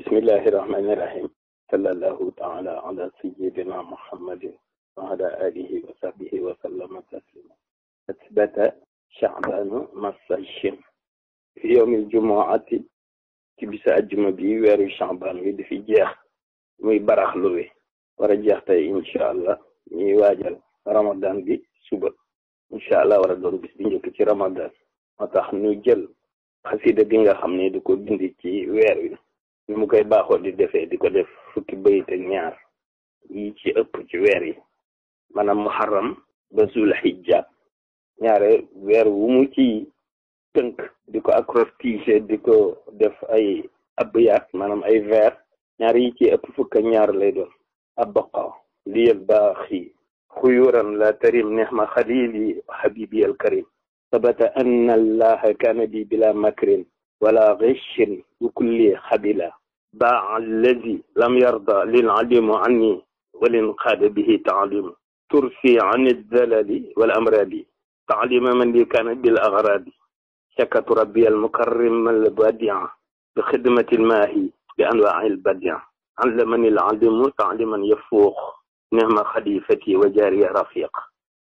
بسم الله الرحمن الرحيم صلى الله تعالى على سيدنا محمد وعلى آله وصحبه وسلم تسليما. أثبت شعبان مس الشم في يوم الجمعة ci bisa àjjuma bi weeru Sha'ban wi di fi jeex muy baraxlu wi war a jeex tey incha allah ñuy waajal ramadan bi suba incha allah war a doon bis bi njëkk ci ramadan moo tax ñu jël xasida gi nga xam ne di ko bindi ci weer wi ni mu koy baaxoo di defee di ko def fukki bayit ak ñaar yi ci ëpp ci weer yi maanaam muharram ba zul hijja ñaare weer wu mu ci tënk di ko acrostiché di ko def ay abyaat maanaam ay vers ñaar yi ci ëpp fukk ak ñaar lay doon abbaqa liyal baaxi xuyuran la tarim nehma xalili habibi al karim sabata anna allaha kana bi bila makrin wala ghishin wa kulli xabila baa allazi lam yarda lil alimu anni walin qaada bihi taalimu turfi an aldalali wal amradi taalima man li kana bil agradi شكت ربي المكرم البديع بخدمة الماهي بأنواع البديع علمني العلم تعليما يفوق نعم خليفتي وجاري رفيق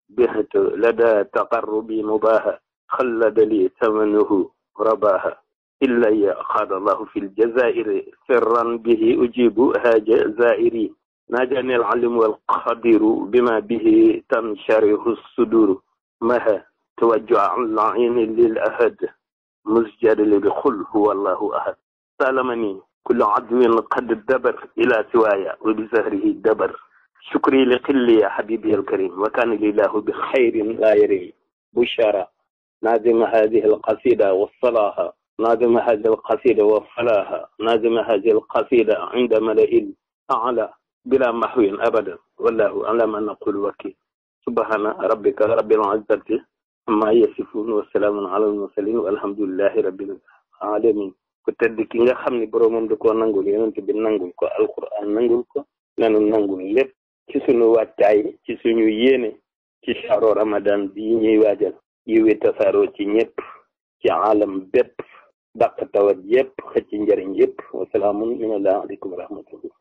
بهت لدى تقربي مباهة خلد لي ثمنه رباها إلا قال الله في الجزائر سرا به أجيب هاج زائري ناجاني العلم والقدير بما به تنشره الصدور مها توجع اللعين للأهد مسجد بقل هو الله أحد سالمني كل عدو قد دبر إلى سوايا وبزهره دبر شكري لقلي يا حبيبي الكريم وكان لله بخير لا يري بشارة نازم هذه القصيدة والصلاها نازم هذه القصيدة وفلاها نازم هذه القصيدة عند ملئ أعلى بلا محو أبدا والله أعلم أن نقول وكيل سبحان ربك رب العزة amma yasifun wa salaamun ala al-mursalin walhamdulillahi rabbil alamin ku tedd ki nga xam ne boroomam da koo nangul yonent bi nangul ko alquran nangul ko nanu nangul lépp ci suñu wàccaay ci suñu yéene ci shahru ramadan bi ñuy waajal yiwi tasaaroo ci ñëpp ci alam bépp dàq tawat yépp xëcc njëriñ yépp wa salaamun min allah aleykum wa rahmatullah